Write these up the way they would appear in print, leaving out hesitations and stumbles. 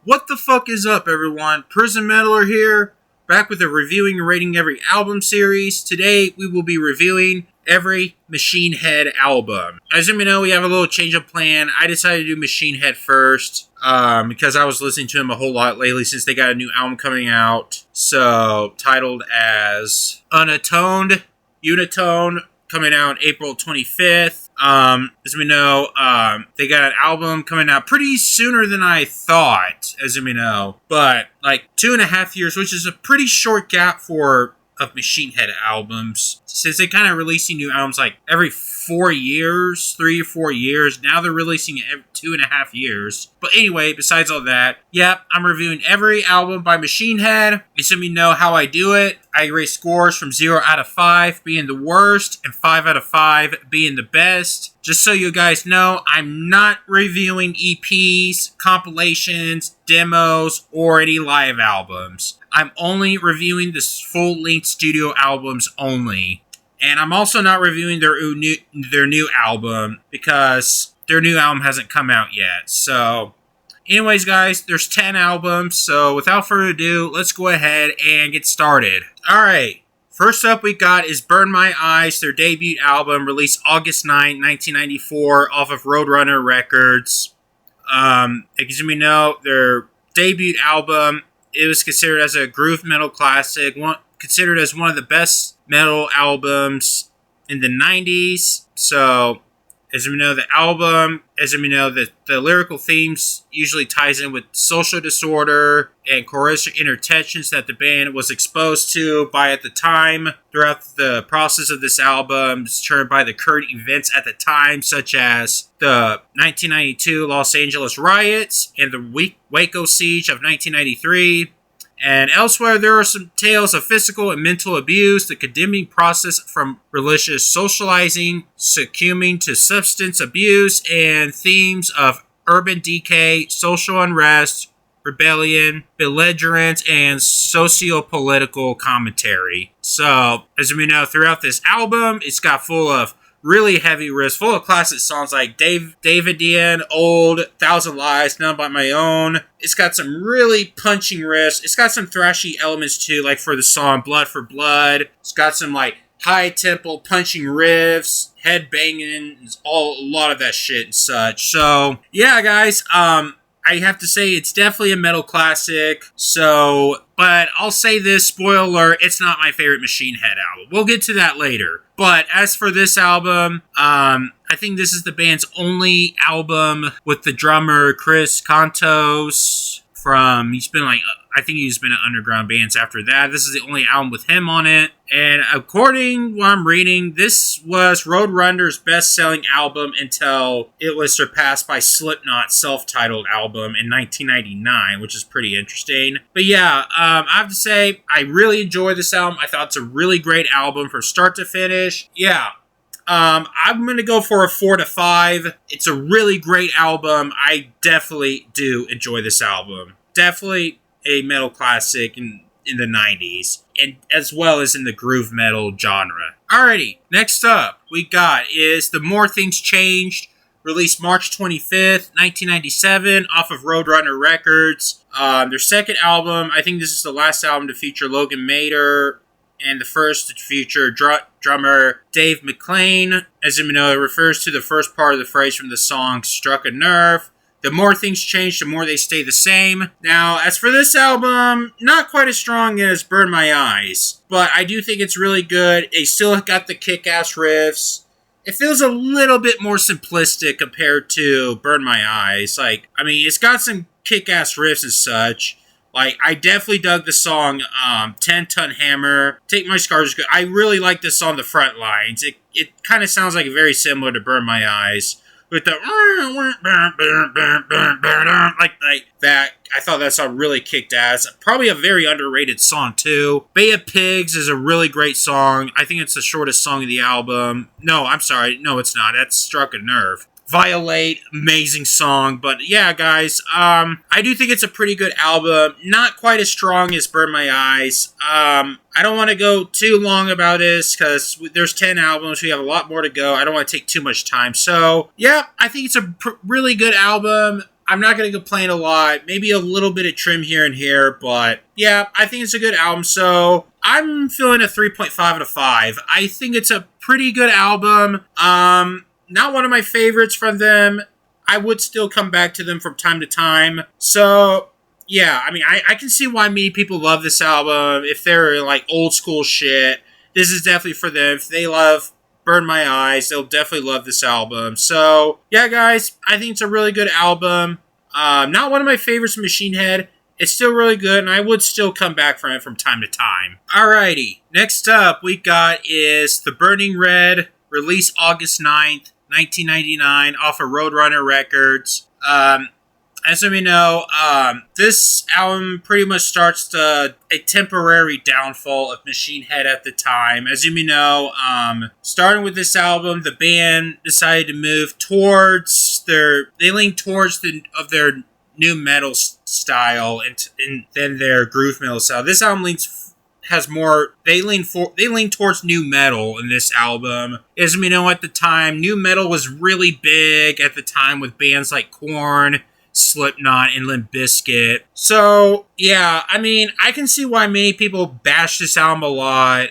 What the fuck is up, everyone? Prison Meddler here, back with a reviewing and rating every album series. Today, we will be reviewing every Machine Head album. As you may know, we have a little change of plan. I decided to do Machine Head first, because I was listening to him a whole lot lately since they got a new album coming out. So, titled as Unatoned, Unitone, coming out April 25th. As we know, they got an album coming out pretty sooner than I thought, as you may know. But, like, 2.5 years, which is a pretty short gap of Machine Head albums. Since they kind of releasing new albums, like, every 4 years, 3 or 4 years. Now they're releasing it every 2.5 years. But anyway, besides all that, yep, I'm reviewing every album by Machine Head. As you know how I do it. I rate scores from 0 out of 5 being the worst and 5 out of 5 being the best. Just so you guys know, I'm not reviewing EPs, compilations, demos, or any live albums. I'm only reviewing the full-length studio albums only. And I'm also not reviewing their new album because their new album hasn't come out yet. So, anyways, guys, there's 10 albums. So, without further ado, let's go ahead and get started. Alright, first up we got is Burn My Eyes, their debut album, released August 9, 1994, off of Roadrunner Records. As you may know, their debut album, it was considered as a groove metal classic, considered as one of the best metal albums in the 90s. So, as we know, the album, as we know, the lyrical themes usually ties in with social disorder and coercive intertensions that the band was exposed to by at the time. Throughout the process of this album, determined by the current events at the time, such as the 1992 Los Angeles riots and the Waco siege of 1993. And elsewhere, there are some tales of physical and mental abuse, the condemning process from religious socializing, succumbing to substance abuse, and themes of urban decay, social unrest, rebellion, belligerence, and socio-political commentary. So, as we know, throughout this album, it's got full of really heavy riffs, full of classic songs like Davidian, Old, Thousand Lies, None But My Own. It's got some really punching riffs. It's got some thrashy elements too, like for the song Blood for Blood. It's got some like high tempo punching riffs, head banging, a lot of that shit and such. So yeah, guys, I have to say it's definitely a metal classic. So, but I'll say this, spoiler alert, it's not my favorite Machine Head album. We'll get to that later. But as for this album, I think this is the band's only album with the drummer Chris Kontos I think he's been in underground bands after that. This is the only album with him on it. And according to what I'm reading, this was Roadrunner's best-selling album until it was surpassed by Slipknot's self-titled album in 1999, which is pretty interesting. But yeah, I have to say, I really enjoyed this album. I thought it's a really great album from start to finish. Yeah. I'm going to go for a 4 to 5. It's a really great album. I definitely do enjoy this album. Definitely a metal classic in the 90s, and as well as in the groove metal genre. Alrighty, next up we got is The More Things Changed, released March 25th, 1997, off of Roadrunner Records. Their second album, I think this is the last album to feature Logan Mader, and the first to feature drummer Dave McClain. As you know, it refers to the first part of the phrase from the song Struck a Nerve. The more things change, the more they stay the same. Now, as for this album, not quite as strong as Burn My Eyes, but I do think it's really good. It still got the kick-ass riffs. It feels a little bit more simplistic compared to Burn My Eyes. It's got some kick-ass riffs and such. I definitely dug the song 10 Ton Hammer. Take My Scars Good. I really like this song, The Front Lines. It kind of sounds like very similar to Burn My Eyes. With the like that, I thought that song really kicked ass. Probably a very underrated song too. Bay of Pigs is a really great song. I think it's the shortest song of the album. No, I'm sorry. No, it's not. That's Struck a Nerve. Violate, amazing song. But yeah, guys, I do think it's a pretty good album. Not quite as strong as Burn My Eyes. I don't want to go too long about this because there's 10 albums. We have a lot more to go. I don't want to take too much time. So, yeah, I think it's a really good album. I'm not going to complain a lot. Maybe a little bit of trim here and here, but yeah, I think it's a good album. So I'm feeling a 3.5 out of 5. I think it's a pretty good album. Not one of my favorites from them. I would still come back to them from time to time. So yeah, I mean, I can see why many people love this album. If they're like old school shit, this is definitely for them. If they love Burn My Eyes, they'll definitely love this album. So yeah, guys, I think it's a really good album. Not one of my favorites from Machine Head. It's still really good, and I would still come back from it from time to time. Alrighty, next up we got is The Burning Red, released August 9th, 1999, off of Roadrunner Records. As we know, this album pretty much starts a temporary downfall of Machine Head at the time. As you may know, starting with this album, the band decided to move towards they leaned towards their new metal style and then their groove metal style. This album they lean towards new metal in this album. As we know, at the time, new metal was really big at the time with bands like Korn, Slipknot, and Limp Bizkit. So yeah, I mean, I can see why many people bash this album a lot.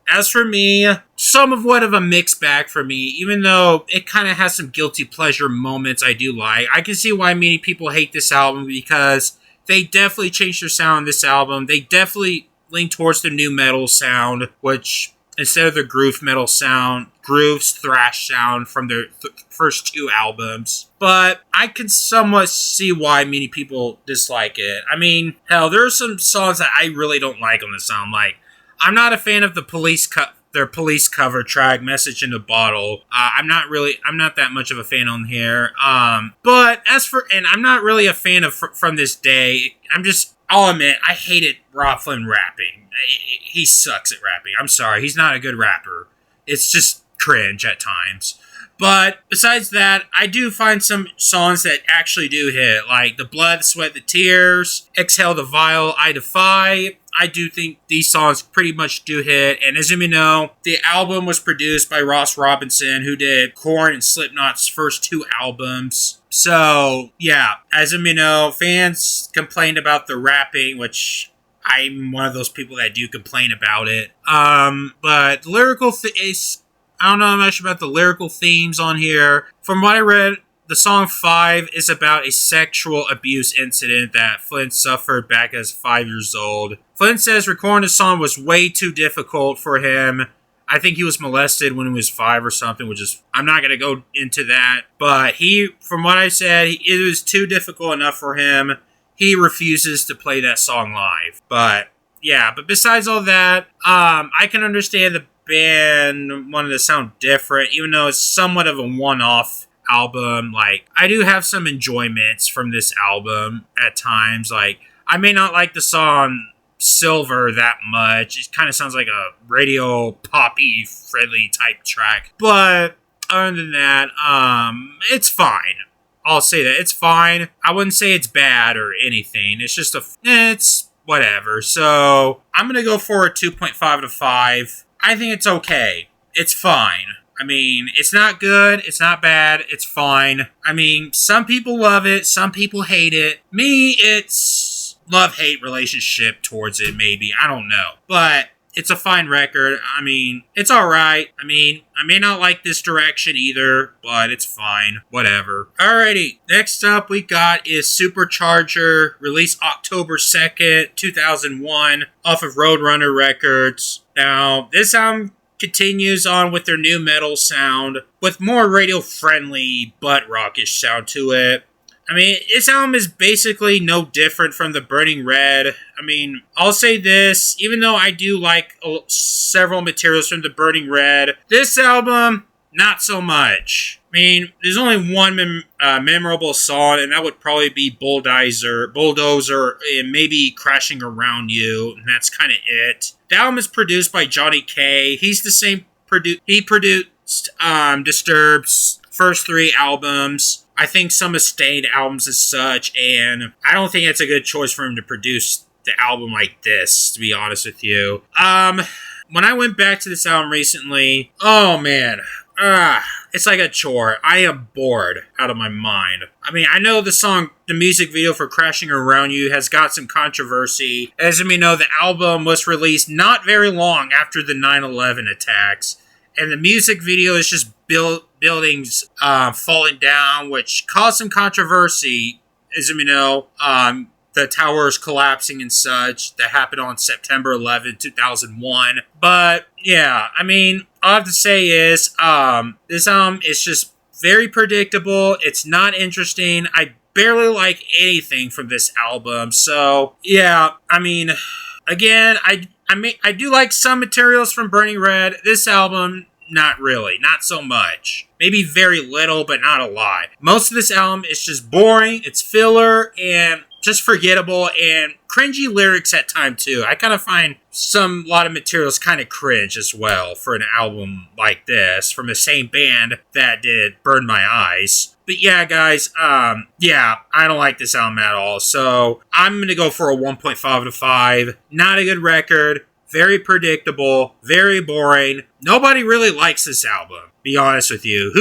As for me, somewhat of a mixed bag for me, even though it kind of has some guilty pleasure moments I do like. I can see why many people hate this album because they definitely changed their sound on this album. They definitely lean towards the new metal sound, which instead of the grooves thrash sound from their first two albums. But I can somewhat see why many people dislike it. I mean, hell, there are some songs that I really don't like on this album. Like, I'm not a fan of their Police cover track, Message in a Bottle. I'm not that much of a fan on here. But and I'm not really a fan of From This Day. I'll admit, I hated Robb Flynn rapping. He sucks at rapping. I'm sorry, he's not a good rapper. It's just cringe at times. But besides that, I do find some songs that actually do hit, like The Blood, Sweat, the Tears, Exhale the Vile, I Defy. I do think these songs pretty much do hit, and as you may know, the album was produced by Ross Robinson, who did Korn and Slipknot's first two albums. So, yeah, as you may know, fans complained about the rapping, which I'm one of those people that do complain about it. But lyrical I don't know much about the lyrical themes on here. From what I read, the song 5 is about a sexual abuse incident that Flynn suffered back as 5 years old. Flynn says recording the song was way too difficult for him. I think he was molested when he was 5 or something, I'm not going to go into that. But from what I said, it was too difficult enough for him. He refuses to play that song live. But besides all that, I can understand the band wanted to sound different, even though it's somewhat of a one-off album. Like, I do have some enjoyments from this album at times. Like, I may not like the song Silver that much. It kind of sounds like a radio poppy friendly type track. But other than that, it's fine. I'll say that. It's fine. I wouldn't say it's bad or anything. It's just it's whatever. So, I'm going to go for a 2.5 out of 5. I think it's okay. It's fine. I mean, it's not good. It's not bad. It's fine. I mean, some people love it. Some people hate it. Me, it's love-hate relationship towards it, maybe. I don't know. But it's a fine record. I mean, it's alright. I mean, I may not like this direction either, but it's fine. Whatever. Alrighty. Next up we got is Supercharger, released October 2nd, 2001, off of Roadrunner Records. Now, this album continues on with their new metal sound, with more radio-friendly, butt rockish sound to it. I mean, this album is basically no different from The Burning Red. I mean, I'll say this, even though I do like several materials from The Burning Red, this album, not so much. I mean, there's only one memorable song, and that would probably be Bulldozer, and maybe Crashing Around You, and that's kind of it. The album is produced by Johnny K. He's the same he produced Disturbed's first 3 albums. I think some Mustaine albums as such, and I don't think it's a good choice for him to produce the album like this, to be honest with you. When I went back to this album recently, oh man, it's like a chore. I am bored out of my mind. I mean, I know the music video for Crashing Around You has got some controversy. As you may know, the album was released not very long after the 9/11 attacks. And the music video is just buildings falling down, which caused some controversy. As you may know, the towers collapsing and such that happened on September 11, 2001. But yeah, I mean, all I have to say is this album is just very predictable. It's not interesting. I barely like anything from this album. So yeah, I mean, again, I do like some materials from Burning Red. This album, not really. Not so much. Maybe very little, but not a lot. Most of this album is just boring. It's filler and just forgettable and cringy lyrics at times too. I kind of find a lot of materials kind of cringe as well for an album like this from the same band that did Burn My Eyes. But yeah, guys, I don't like this album at all. So I'm going to go for a 1.5 out of 5. Not a good record. Very predictable. Very boring. Nobody really likes this album, be honest with you.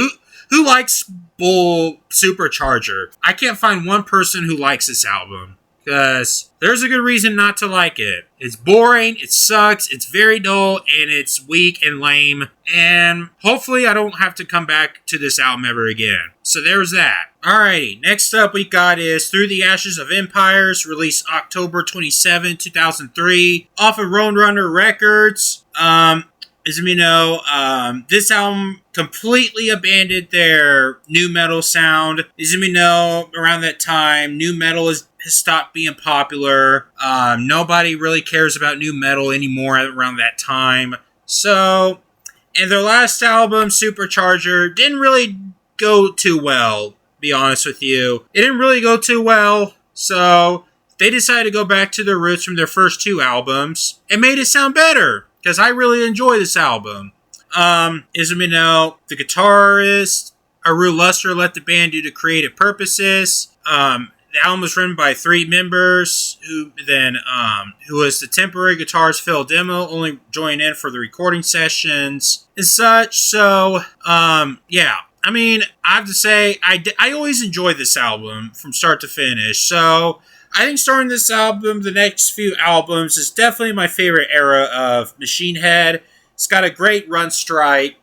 Who likes Bull Supercharger? I can't find one person who likes this album. Because there's a good reason not to like it. It's boring, it sucks, it's very dull, and it's weak and lame. And hopefully I don't have to come back to this album ever again. So there's that. Alrighty, next up we got is Through the Ashes of Empires, released October 27, 2003, off of Roadrunner Records. As you know, this album completely abandoned their nu metal sound. As you know, around that time, nu metal has stopped being popular. Nobody really cares about nu metal anymore around that time. So, and their last album, Supercharger, didn't really go too well, to be honest with you. It didn't really go too well, so they decided to go back to their roots from their first two albums and made it sound better. Because I really enjoy this album. As you know, the guitarist, Aru Luster, left the band due to creative purposes. The album was written by 3 members, who was the temporary guitarist Phil Demo, only joining in for the recording sessions and such. So, yeah. I mean, I have to say, I always enjoy this album from start to finish. So I think starting this album, the next few albums, is definitely my favorite era of Machine Head. It's got a great run streak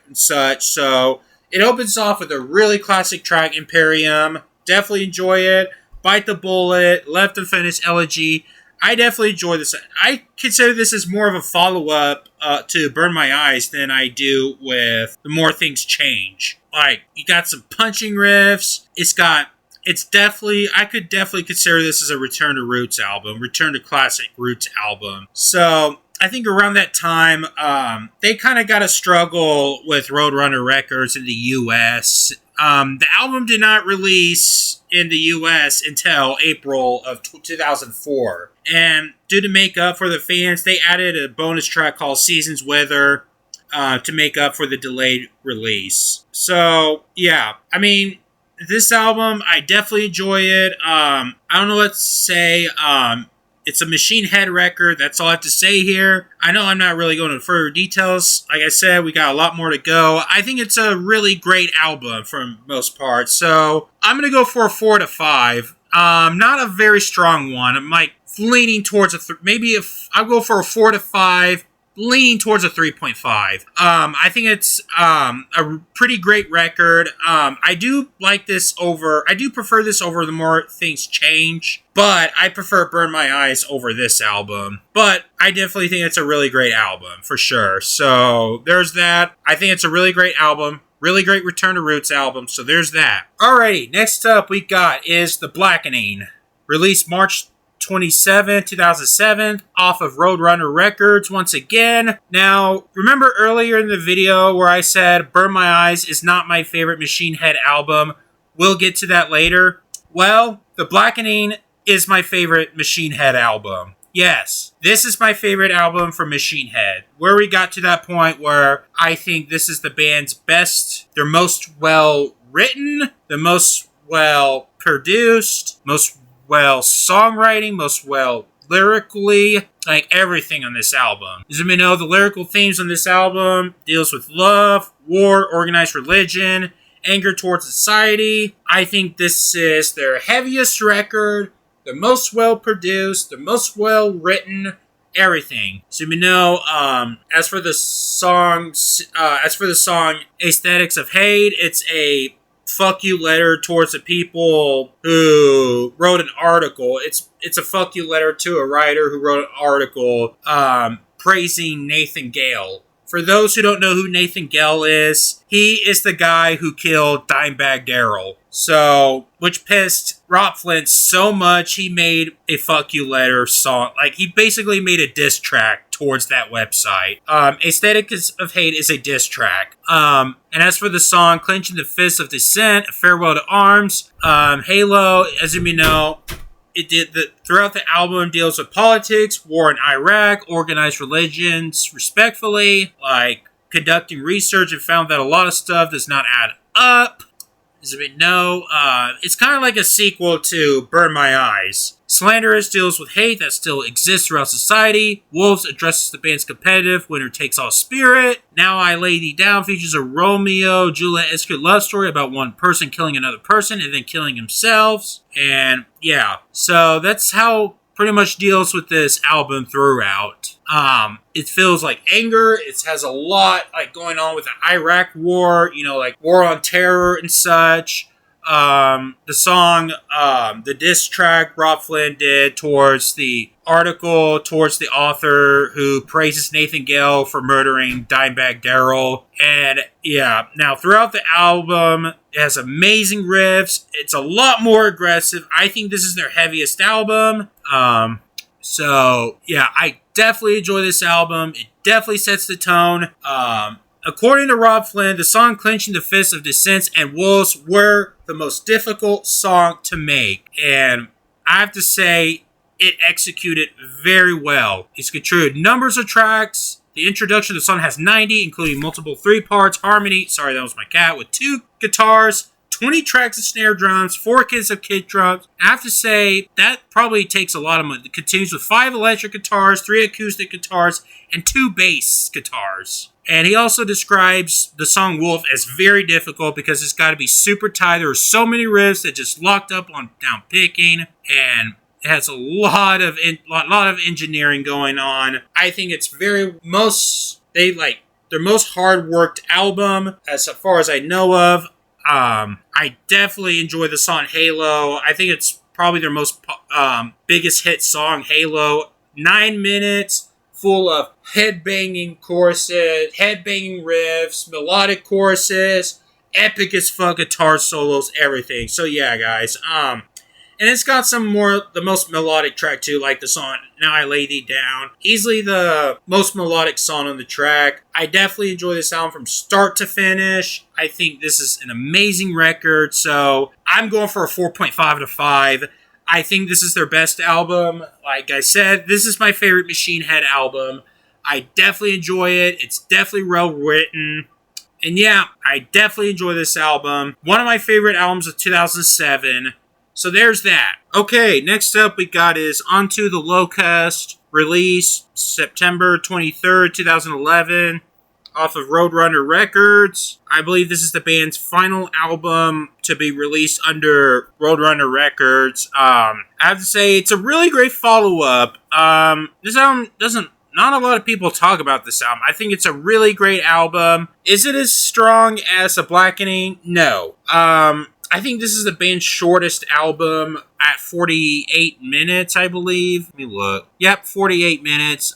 and such, so it opens off with a really classic track, Imperium. Definitely enjoy it. Bite the Bullet, Left Unfinished Elegy. I definitely enjoy this. I consider this as more of a follow-up to Burn My Eyes than I do with The More Things Change. Like, you got some punching riffs. I could definitely consider this as a Return to Roots album, Return to Classic Roots album. So I think around that time, they kind of got a struggle with Roadrunner Records in the U.S. The album did not release in the U.S. until April of 2004. And due to make up for the fans, they added a bonus track called Seasons Wither to make up for the delayed release. So, yeah, I mean, this album, I definitely enjoy it. I don't know what to say. It's a Machine Head record. That's all I have to say here. I know I'm not really going into further details. Like I said, we got a lot more to go. I think it's a really great album for most parts. So I'm going to go for a 4 out of 5. Not a very strong one. I'm like leaning towards I'll go for a 4 out of 5. Leaning towards a 3.5. I think it's a pretty great record. I do prefer this over The More Things Change, but I prefer Burn My Eyes over this album. But I definitely think it's a really great album, for sure. So there's that. I think it's a really great album. Really great Return to Roots album, so there's that. Alrighty, next up we got is The Blackening. Released March 27, 2007, off of Roadrunner Records once again. Now, remember earlier in the video where I said Burn My Eyes is not my favorite Machine Head album? We'll get to that later. Well, The Blackening is my favorite Machine Head album. Yes, this is my favorite album from Machine Head. Where we got to that point where I think this is the band's best, their most well written, the most well produced, most well songwriting, most well lyrically, like everything on this album. As you may know, the lyrical themes on this album deals with love, war, organized religion, anger towards society. I think this is their heaviest record, the most well-produced, the most well-written, everything. So you know, as for the song Aesthetics of Hate, it's a fuck you letter towards the people who wrote an article. It's a fuck you letter to a writer who wrote an article praising Nathan Gale. For those who don't know who Nathan Gale is, he is the guy who killed Dimebag Darrell. So, which pissed Rob Flint so much, he made a fuck you letter song. Like, he basically made a diss track towards that website. Aesthetics of Hate is a diss track. And as for the song Clenching the Fist of Dissent, A Farewell to Arms, Halo, as you may know, throughout the album deals with politics, war in Iraq, organized religions, respectfully, like conducting research and found that a lot of stuff does not add up. As we know, it's kind of like a sequel to Burn My Eyes. Slanderous deals with hate that still exists throughout society. Wolves addresses the band's competitive winner-takes-all spirit. Now I Lay Thee Down features a Romeo-Juliet-esque love story about one person killing another person and then killing themselves. And yeah, so that's how pretty much deals with this album throughout. It feels like anger. It has a lot like going on with the Iraq war, you know, like war on terror and such. The song, the diss track Rob Flynn did towards the article, towards the author who praises Nathan Gale for murdering Dimebag Darrell. And yeah, now throughout the album, it has amazing riffs. It's a lot more aggressive. I think this is their heaviest album. So yeah, I definitely enjoy this album. It definitely sets the tone. According to Rob Flynn, the song Clenching the Fist of Dissent and Wolves were the most difficult song to make. And I have to say, it executed very well. It's contributed numbers of tracks. The introduction of the song has 90, including multiple 3 parts, harmony, sorry, that was my cat, with 2 guitars, 20 tracks of snare drums, 4 kits of kick drums. I have to say, that probably takes a lot of money. It continues with 5 electric guitars, 3 acoustic guitars, and 2 bass guitars. And he also describes the song Wolf as very difficult because it's got to be super tight. There are so many riffs that just locked up on down picking, and it has a lot of engineering going on. I think it's their most hard worked album as far as I know of. I definitely enjoy the song Halo. I think it's probably their most biggest hit song, Halo. 9 minutes. Full of headbanging choruses, headbanging riffs, melodic choruses, epic as fuck guitar solos, everything. So yeah, guys. And it's got the most melodic track too, like the song Now I Lay Thee Down. Easily the most melodic song on the track. I definitely enjoy this album from start to finish. I think this is an amazing record. So I'm going for a 4.5 out of 5. I think this is their best album. Like I said, this is my favorite Machine Head album. I definitely enjoy it. It's definitely well written. And yeah, I definitely enjoy this album. One of my favorite albums of 2007. So there's that. Okay, next up we got is Onto the Locust, released September 23rd, 2011. Off of Roadrunner Records. I believe this is the band's final album to be released under Roadrunner Records. I have to say, it's a really great follow-up. This album not a lot of people talk about this album. I think it's a really great album. Is it as strong as The Blackening? No. I think this is the band's shortest album at 48 minutes, I believe. Let me look. Yep, 48 minutes.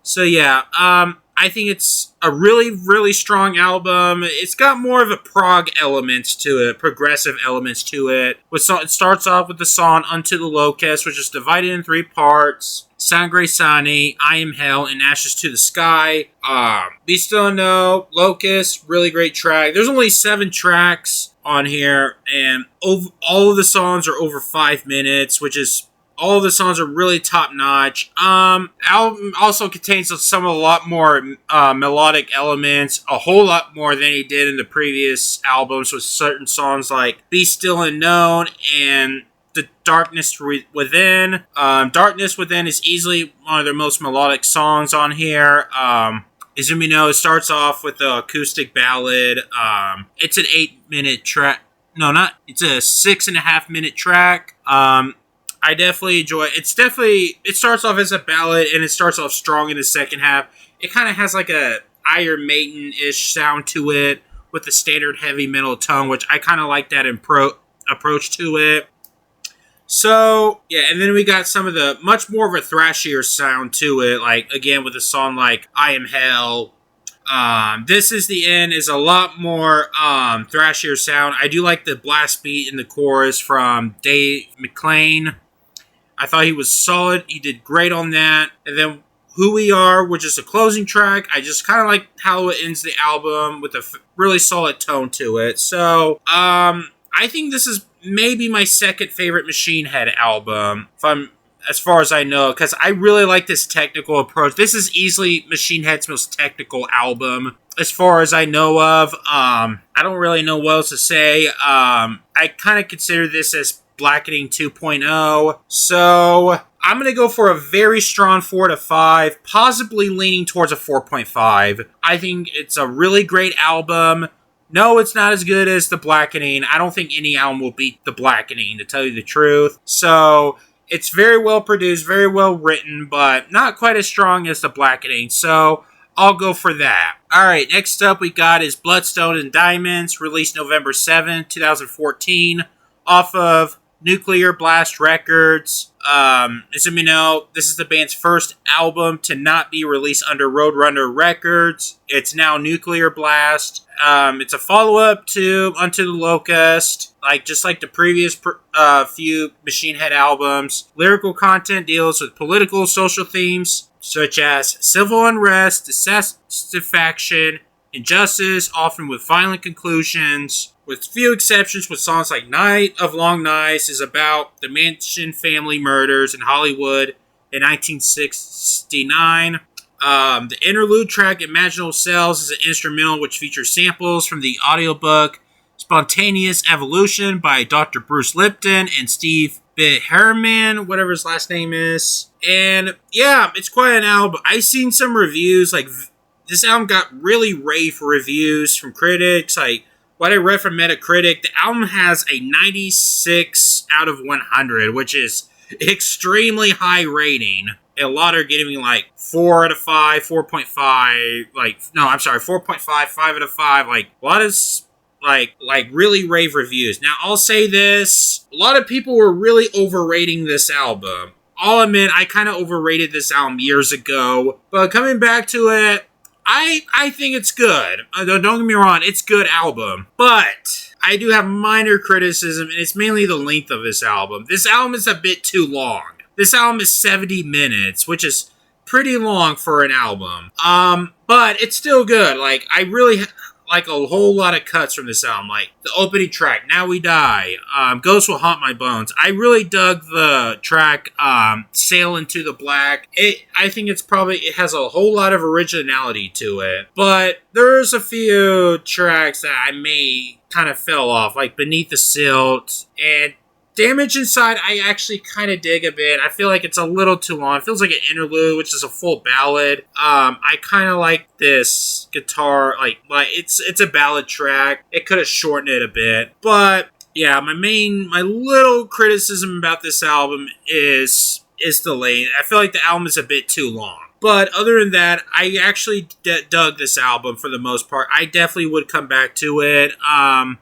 So yeah, I think it's a really, really strong album. It's got more of a prog elements to it, progressive elements to it. It starts off with the song Unto the Locust, which is divided in 3 parts. Sangre Sani, I Am Hell, and Ashes to the Sky. Be Still No, Locust, really great track. There's only 7 tracks on here, and all of the songs are over 5 minutes, which is... All of the songs are really top-notch. Album also contains a lot more melodic elements, a whole lot more than he did in the previous albums, with certain songs like Be Still Unknown and The Darkness Within. Darkness Within is easily one of their most melodic songs on here. As you may know, it starts off with the acoustic ballad. It's an 8-minute track. No, not. It's a 6.5-minute track. I definitely enjoy it. It starts off as a ballad, and it starts off strong in the second half. It kind of has like a Iron Maiden-ish sound to it with the standard heavy metal tone, which I kind of like that approach to it. So, yeah, and then we got some of the much more of a thrashier sound to it, like, again, with a song like I Am Hell. This Is the End is a lot more thrashier sound. I do like the blast beat in the chorus from Dave McClain. I thought he was solid. He did great on that. And then Who We Are, which is a closing track. I just kind of like how it ends the album with a really solid tone to it. So, I think this is maybe my second favorite Machine Head album, as far as I know, because I really like this technical approach. This is easily Machine Head's most technical album, as far as I know of. I don't really know what else to say. I kind of consider this as Blackening 2.0. So I'm going to go for a very strong 4 to 5, possibly leaning towards a 4.5. I think it's a really great album. No, it's not as good as The Blackening. I don't think any album will beat The Blackening, to tell you the truth. So it's very well produced, very well written, but not quite as strong as The Blackening. So I'll go for that. Alright, next up we got is Bloodstone and Diamonds, released November 7th, 2014, off of Nuclear Blast Records. As you may know, this is the band's first album to not be released under Roadrunner Records. It's now Nuclear Blast. It's a follow-up to Unto the Locust, just like the previous few Machine Head albums. Lyrical content deals with political, social themes, such as civil unrest, dissatisfaction, injustice, often with violent conclusions. With few exceptions, with songs like Night of Long Nights is about the Manson family murders in Hollywood in 1969. The interlude track Imaginal Cells is an instrumental which features samples from the audiobook Spontaneous Evolution by Dr. Bruce Lipton and Steve Harriman, whatever his last name is. And yeah, it's quite an album. I've seen some reviews, this album got really rave reviews from critics. What I read from Metacritic, the album has a 96 out of 100, which is extremely high rating. A lot are giving 4 out of 5, 4.5, 4.5, 5 out of 5. A lot of really rave reviews. Now, I'll say this, a lot of people were really overrating this album. I'll admit, I kind of overrated this album years ago, but coming back to it, I think it's good. Don't get me wrong, it's a good album. But I do have minor criticism, and it's mainly the length of this album. This album is a bit too long. This album is 70 minutes, which is pretty long for an album. But it's still good. I really like a whole lot of cuts from this album. The opening track, Now We Die, Ghosts Will Haunt My Bones. I really dug the track, Sail Into the Black. I think it has a whole lot of originality to it. But there's a few tracks that I may kind of fell off, like Beneath the Silt and Damage Inside. I actually kind of dig a bit. I feel like it's a little too long. It feels like an interlude, which is a full ballad. I kind of like this guitar, it's a ballad track. It could have shortened it a bit, but yeah, my little criticism about this album is the length. I feel like the album is a bit too long. But other than that, I actually dug this album for the most part. I definitely would come back to it.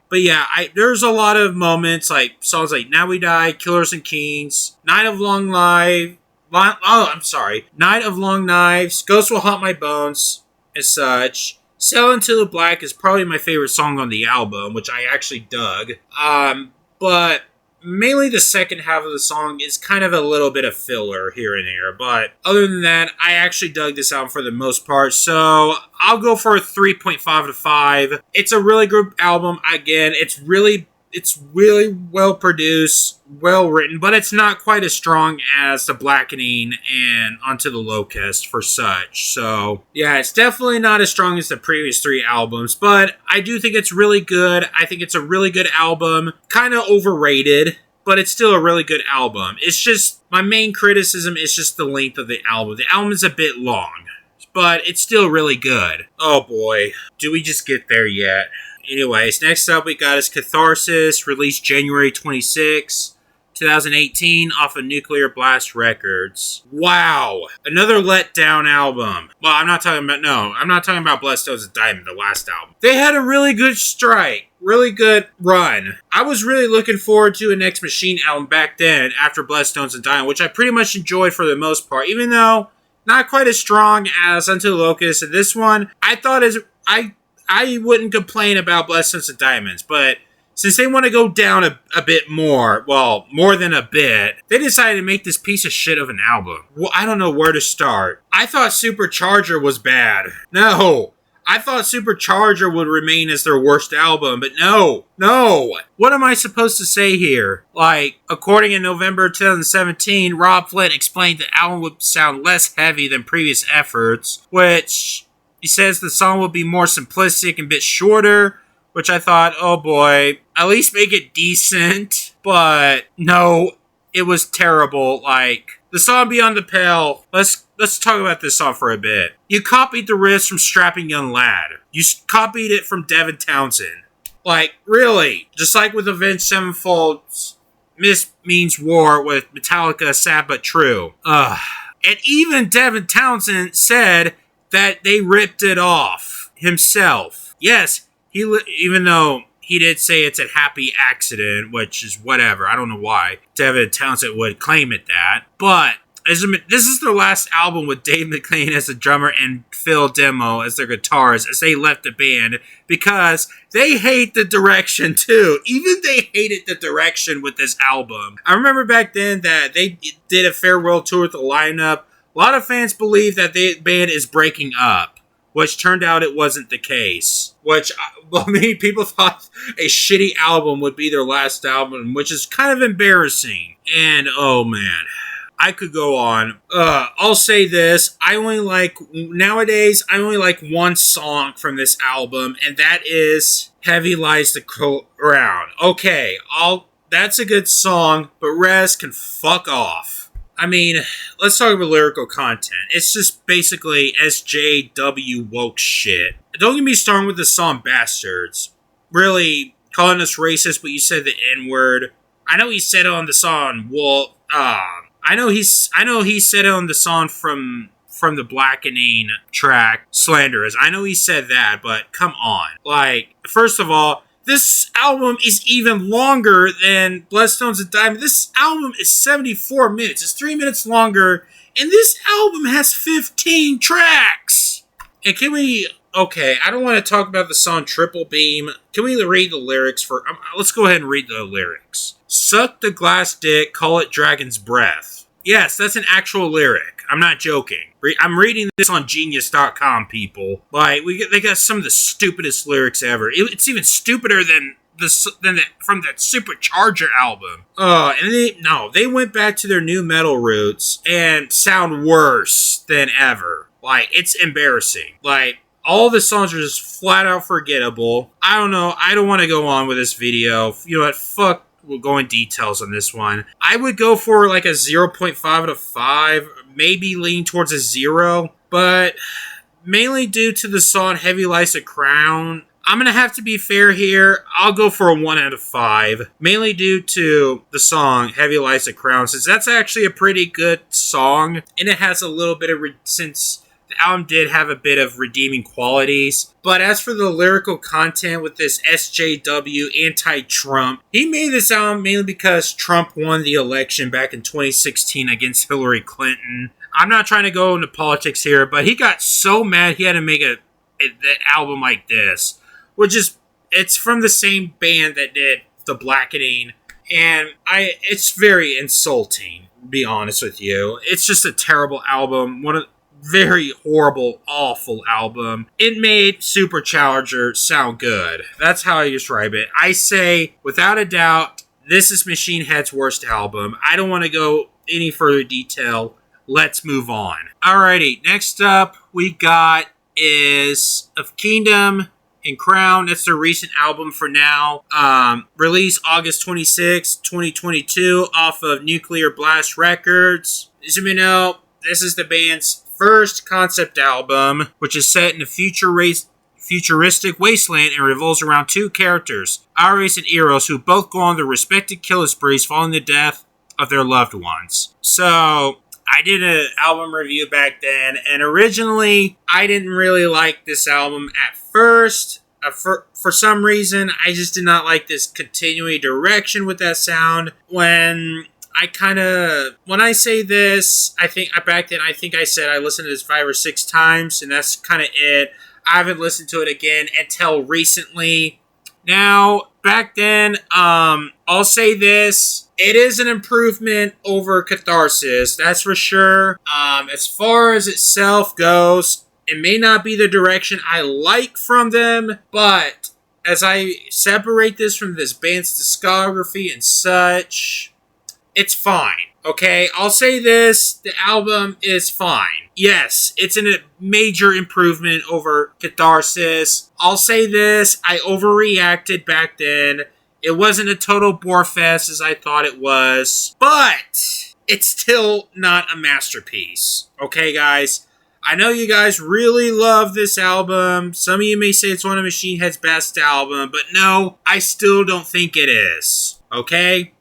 But yeah, there's a lot of moments, like songs like Now We Die, Killers and Kings, Night of Long Knives, Ghosts Will Haunt My Bones, and such. Sail Into the Black is probably my favorite song on the album, which I actually dug. But mainly the second half of the song is kind of a little bit of filler here and there. But other than that, I actually dug this album for the most part. So I'll go for a 3.5 to 5. It's a really good album. Again, it's really well produced, well written, but it's not quite as strong as The Blackening and Onto the Locust for such. So yeah, it's definitely not as strong as the previous 3 albums, but I do think it's really good. I think it's a really good album. Kind of overrated, but it's still a really good album. It's just, my main criticism is just the length of the album. The album is a bit long, but it's still really good. Oh boy, do we just get there yet? Anyways, next up we got is Catharsis, released January 26, 2018, off of Nuclear Blast Records. Wow, another letdown album. Well, I'm not talking about Bloodstones and Diamond, the last album. They had a really good strike, really good run. I was really looking forward to a Next Machine album back then, after Bloodstones and Diamond, which I pretty much enjoyed for the most part, even though not quite as strong as Unto the Locust. And this one, I thought I wouldn't complain about Bloodstones and Diamonds, but since they want to go down a bit more, well, more than a bit, they decided to make this piece of shit of an album. Well, I don't know where to start. I thought Supercharger was bad. No. I thought Supercharger would remain as their worst album, but no. What am I supposed to say here? Like, according in November 2017, Rob Flynn explained the album would sound less heavy than previous efforts, which he says the song will be more simplistic and a bit shorter, which I thought, oh boy, at least make it decent. But no, it was terrible. Like, the song Beyond the Pale, let's talk about this song for a bit. You copied the riffs from Strapping Young Lad. You copied it from Devin Townsend. Like, really? Just like with Avenged Sevenfold's Miss Means War with Metallica, Sad But True. And even Devin Townsend said that they ripped it off himself. Yes, even though he did say it's a happy accident, which is whatever. I don't know why Devin Townsend would claim it that. But this is their last album with Dave McLean as the drummer and Phil Demo as their guitarist, as they left the band because they hate the direction too. Even they hated the direction with this album. I remember back then that they did a farewell tour with the lineup. A lot of fans believe that the band is breaking up, which turned out it wasn't the case. Which, many people thought a shitty album would be their last album, which is kind of embarrassing. And, oh man, I could go on. I'll say this, nowadays, I only like one song from this album, and that is Heavy Lies the Crown. Okay, that's a good song, but Rez can fuck off. I mean, let's talk about lyrical content. It's just basically SJW woke shit. Don't get me started with the song Bastards. Really, calling us racist, but you said the N-word. I know he said it on the song, well, I know he said it on the song from the Blackening track, Slanderous. I know he said that, but come on. Like, first of all, this album is even longer than Bloodstones and Diamond. This album is 74 minutes. It's 3 minutes longer. And this album has 15 tracks. And okay, I don't want to talk about the song Triple Beam. Can we read the lyrics for... let's go ahead and read the lyrics. Suck the glass dick, call it dragon's breath. Yes, that's an actual lyric. I'm not joking. I'm reading this on Genius.com, people. Like, they got some of the stupidest lyrics ever. It's even stupider than from that Supercharger album. And they went back to their new metal roots and sound worse than ever. Like, it's embarrassing. Like, all the songs are just flat out forgettable. I don't know. I don't want to go on with this video. You know what? Fuck. We'll go in details on this one. I would go for like a 0.5 out of 5, maybe lean towards a 0, but mainly due to the song Heavy Lies the Crown, I'm going to have to be fair here. I'll go for a 1 out of 5, mainly due to the song Heavy Lies the Crown, since that's actually a pretty good song, and it has a little bit of, since the album did have a bit of redeeming qualities. But as for the lyrical content with this SJW anti-Trump, he made this album mainly because Trump won the election back in 2016 against Hillary Clinton. I'm not trying to go into politics here, but he got so mad he had to make an album like this, which is, it's from the same band that did The Blackening, and it's very insulting, to be honest with you. It's just a terrible album. Very horrible, awful album. It made Supercharger sound good. That's how I describe it. I say, without a doubt, this is Machine Head's worst album. I don't want to go any further detail. Let's move on. Alrighty, next up we got is Of Kingdom, and Crown. That's their recent album for now. Released August 26, 2022 off of Nuclear Blast Records. As you may know, this is the band's first concept album, which is set in a futuristic wasteland and revolves around two characters, Ares and Eros, who both go on their respective killing sprees following the death of their loved ones. So, I did an album review back then, and originally, I didn't really like this album at first. For some reason, I just did not like this continuing direction with that sound. When I say this, back then I said I listened to this 5 or 6 times, and that's kind of it. I haven't listened to it again until recently. Now, back then, I'll say this. It is an improvement over Catharsis, that's for sure. As far as itself goes, it may not be the direction I like from them, but as I separate this from this band's discography and such, it's fine. Okay, I'll say this, the album is fine. Yes, it's a major improvement over Catharsis. I'll say this, I overreacted back then. It wasn't a total bore fest as I thought it was, but it's still not a masterpiece. Okay, guys? I know you guys really love this album. Some of you may say it's one of Machine Head's best albums, but no, I still don't think it is. Okay?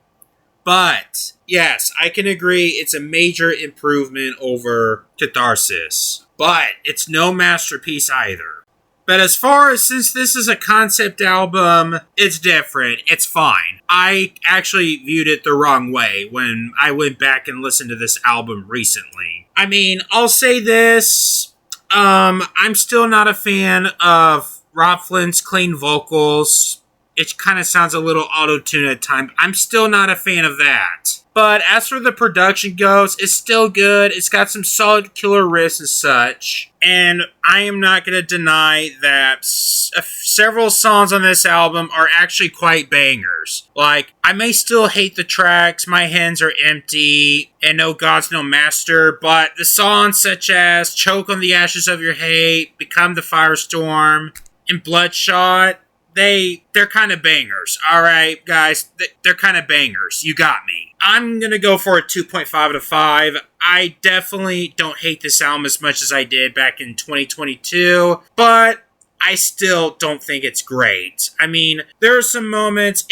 But, yes, I can agree it's a major improvement over Catharsis. But, it's no masterpiece either. But since this is a concept album, it's different. It's fine. I actually viewed it the wrong way when I went back and listened to this album recently. I mean, I'll say this. I'm still not a fan of Robb Flyn's clean vocals. It kind of sounds a little auto-tuned at times. I'm still not a fan of that. But as for the production goes, it's still good. It's got some solid killer riffs and such. And I am not going to deny that several songs on this album are actually quite bangers. Like, I may still hate the tracks, My Hands Are Empty, and No Gods, No Master, but the songs such as Choke on the Ashes of Your Hate, Become the Firestorm, and Bloodshot, they're kind of bangers. Alright, guys, they're kind of bangers. You got me. I'm going to go for a 2.5 out of 5. I definitely don't hate this album as much as I did back in 2022, but I still don't think it's great. I mean, there are some moments,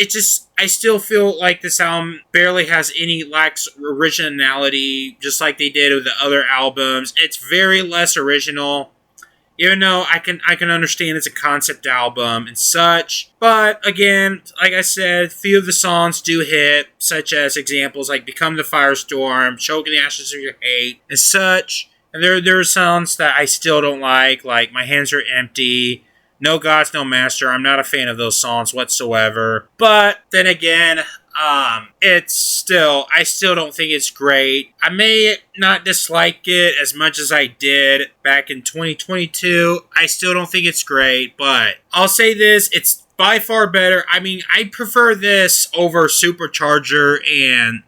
I still feel like this album barely has any lacks originality, just like they did with the other albums. It's very less original. Even though I can understand it's a concept album and such. But, again, like I said, a few of the songs do hit, such as examples like Become the Firestorm, Choke in the Ashes of Your Hate, and such. And there are songs that I still don't like My Hands Are Empty, No Gods, No Master. I'm not a fan of those songs whatsoever. But, then again, I still don't think it's great. I may not dislike it as much as I did back in 2022. I still don't think it's great, but I'll say this, it's by far better. I mean, I prefer this over Supercharger and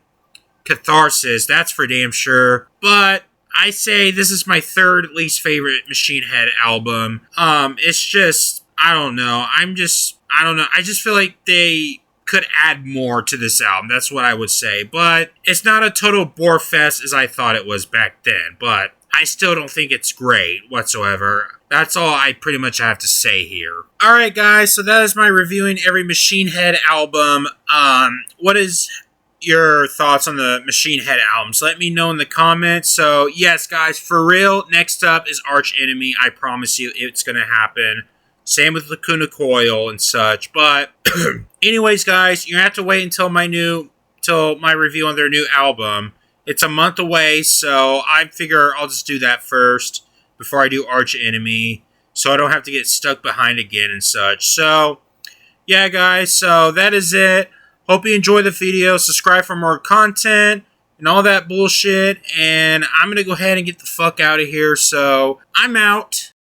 Catharsis, that's for damn sure. But I say this is my third least favorite Machine Head album. It's just, I don't know. I just feel like they could add more to this album. That's what I would say. But it's not a total bore fest as I thought it was back then. But I still don't think it's great whatsoever. That's all I pretty much have to say here. Alright guys, so that is my reviewing every Machine Head album. What is your thoughts on the Machine Head albums? Let me know in the comments. So yes guys, for real, next up is Arch Enemy. I promise you it's going to happen. Same with Lacuna Coil and such. But anyways, guys, you have to wait until my review on their new album. It's a month away, so I figure I'll just do that first before I do Arch Enemy, so I don't have to get stuck behind again and such. So, yeah, guys, so that is it. Hope you enjoy the video. Subscribe for more content and all that bullshit. And I'm going to go ahead and get the fuck out of here. So, I'm out.